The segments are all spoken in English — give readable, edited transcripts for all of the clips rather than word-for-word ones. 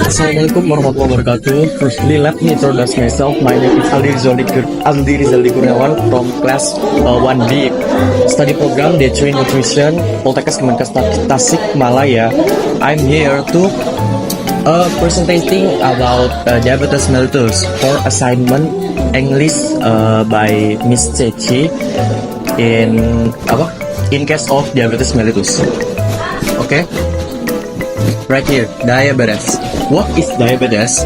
Assalamualaikum warahmatullahi wabarakatuh. Firstly, let me introduce myself. My name is Aldi Rizaldi Kurniawan from class 1B, study program D3 Nutrition, Poltekkes Kemenkes Tasik Malaya. I'm here to presenting about diabetes mellitus for assignment English by Miss Ceci in case of diabetes mellitus. Okay. Right here, diabetes. What is diabetes?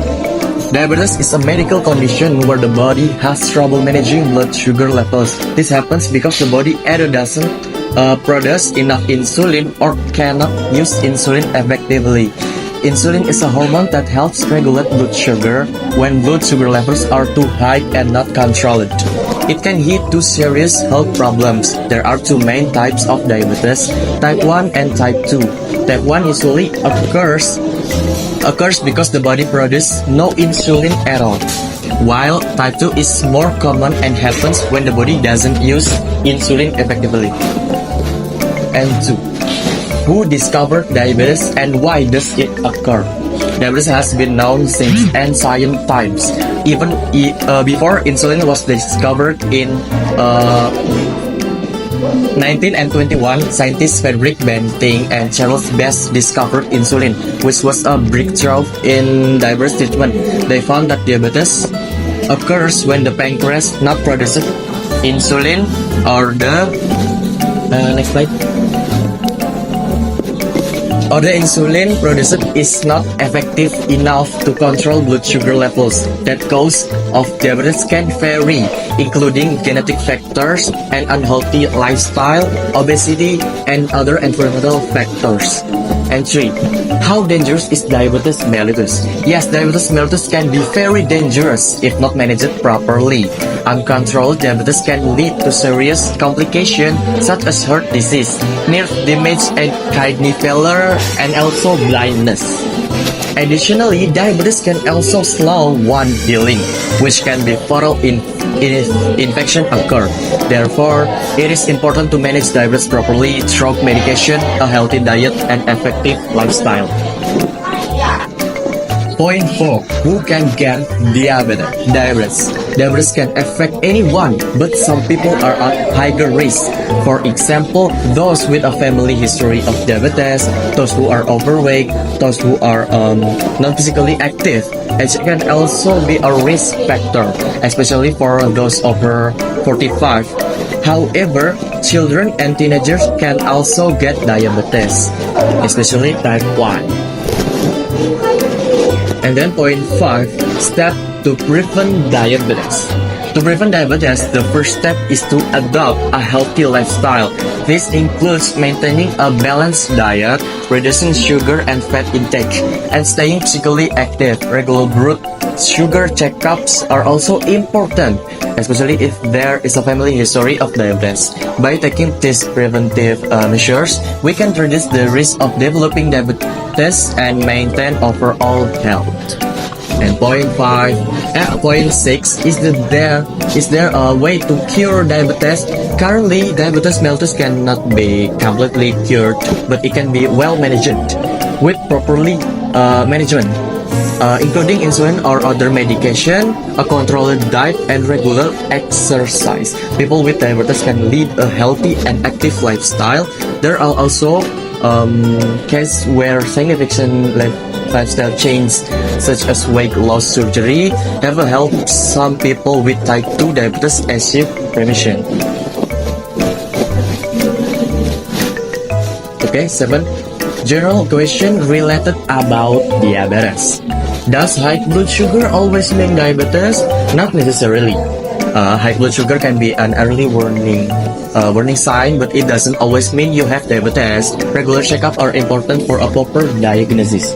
Diabetes is a medical condition where the body has trouble managing blood sugar levels. This happens because the body either doesn't produce enough insulin or cannot use insulin effectively. Insulin is a hormone that helps regulate blood sugar when blood sugar levels are too high and not controlled. It can lead to serious health problems. There are two main types of diabetes, type 1 and type 2. Type 1 usually occurs because the body produces no insulin at all, while type 2 is more common and happens when the body doesn't use insulin effectively. And 2. Who discovered diabetes and why does it occur? Diabetes has been known since ancient times. Even before insulin was discovered in 1921, scientists Frederick Banting and Charles Best discovered insulin, which was a breakthrough in diabetes treatment. They found that diabetes occurs when the pancreas not produces insulin or the next slide. Or the insulin produced is not effective enough to control blood sugar levels. That cause of diabetes can vary, including genetic factors and unhealthy lifestyle, obesity, and other environmental factors. And 3. How dangerous is diabetes mellitus? Yes, diabetes mellitus can be very dangerous if not managed properly. Uncontrolled diabetes can lead to serious complications such as heart disease, nerve damage, and kidney failure, and also blindness. Additionally, diabetes can also slow one healing, which can be fatal if infection occur. Therefore, it is important to manage diabetes properly through medication, a healthy diet, and effective lifestyle. Point 4. Who can get diabetes? Diabetes can affect anyone, but some people are at higher risk. For example, those with a family history of diabetes, those who are overweight, those who are non-physically active. Age can also be a risk factor, especially for those over 45. However, children and teenagers can also get diabetes, especially type 1. And then point 5, step to prevent diabetes. To prevent diabetes, the first step is to adopt a healthy lifestyle. This includes maintaining a balanced diet, reducing sugar and fat intake, and staying physically active. Regular blood sugar checkups are also important, especially if there is a family history of diabetes. By taking these preventive measures, we can reduce the risk of developing diabetes and maintain overall health. And point 6 is there a way to cure diabetes? Currently, diabetes mellitus cannot be completely cured, but it can be well managed with properly management, including insulin or other medication, a controlled diet, and regular exercise. People with diabetes can lead a healthy and active lifestyle. There are also cases where significant lifestyle change, such as weight loss surgery, have helped some people with type 2 diabetes achieve remission. Okay, 7. General question related about diabetes. Does high blood sugar always mean diabetes? Not necessarily. High blood sugar can be an early warning sign, but it doesn't always mean you have diabetes. Regular checkups are important for a proper diagnosis.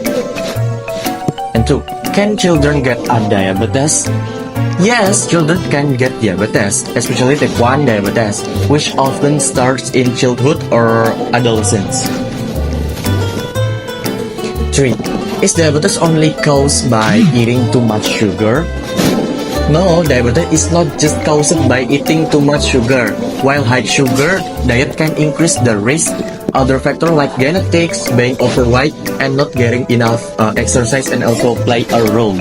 And 2. Can children get a diabetes? Yes, children can get diabetes, especially type 1 diabetes, which often starts in childhood or adolescence. 3. Is diabetes only caused by eating too much sugar? No, diabetes is not just caused by eating too much sugar. While high sugar diet can increase the risk other factors like genetics, being overweight, and not getting enough exercise and also play a role.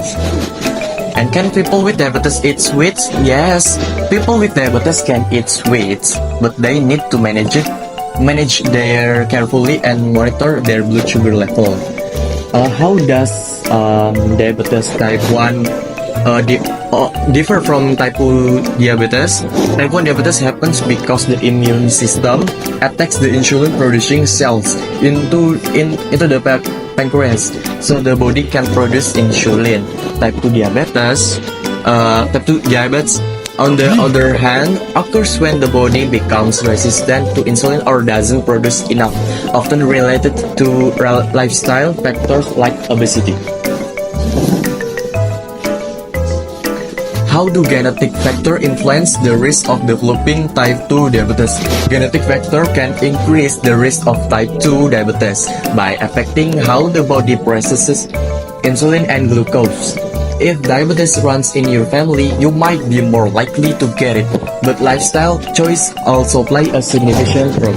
And can people with diabetes eat sweets? Yes, people with diabetes can eat sweets, but they need to manage their carefully and monitor their blood sugar level. How does diabetes type 1 differ from type 2 diabetes? Type 1 diabetes happens because the immune system attacks the insulin producing cells into the pancreas, so the body can produce insulin. Type 2 diabetes, on the other hand, occurs when the body becomes resistant to insulin or doesn't produce enough, often related to lifestyle factors like obesity. How do genetic factors influence the risk of developing type 2 diabetes? Genetic factor can increase the risk of type 2 diabetes by affecting how the body processes insulin and glucose. If diabetes runs in your family, you might be more likely to get it, but lifestyle choice also play a significant role.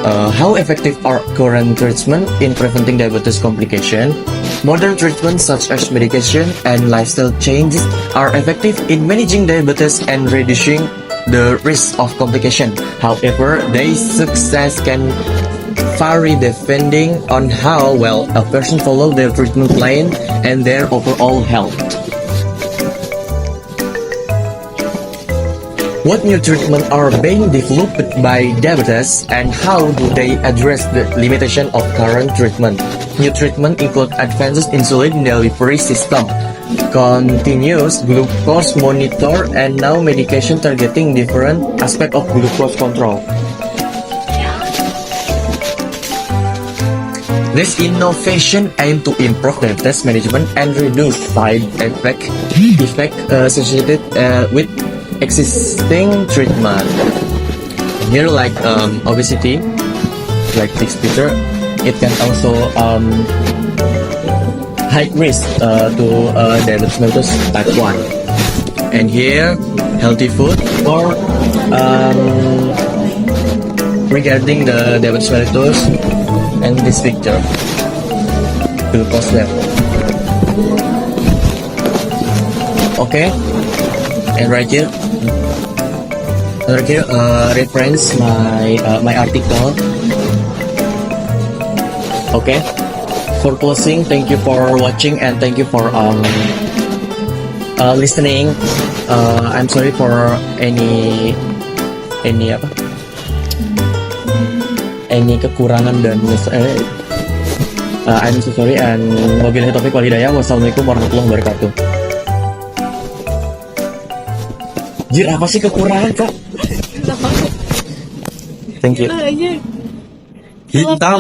How effective are current treatment in preventing diabetes complication? Modern treatments such as medication and lifestyle changes are effective in managing diabetes and reducing the risk of complication. However, their success can vary depending on how well a person follows their treatment plan and their overall health. What new treatments are being developed by diabetes and how do they address the limitation of current treatment? New treatment include advanced insulin delivery system, continuous glucose monitor, and now medication targeting different aspects of glucose control. This innovation aim to improve diabetes management and reduce side effect associated with existing treatment. Here, like obesity, like this picture, it can also high risk to diabetes mellitus type 1. And here, healthy food or regarding the diabetes mellitus, and this picture, glucose level. Okay, and right here, reference my article. Okay, for closing, thank you for watching and thank you for listening. I'm sorry for any kekurangan dan I'm so sorry, and wabillahi taufiq wal hidayah. Wassalamualaikum warahmatullahi wabarakatuh. Jir, apa sih kekurangan, Kak? Thank you. Hitam.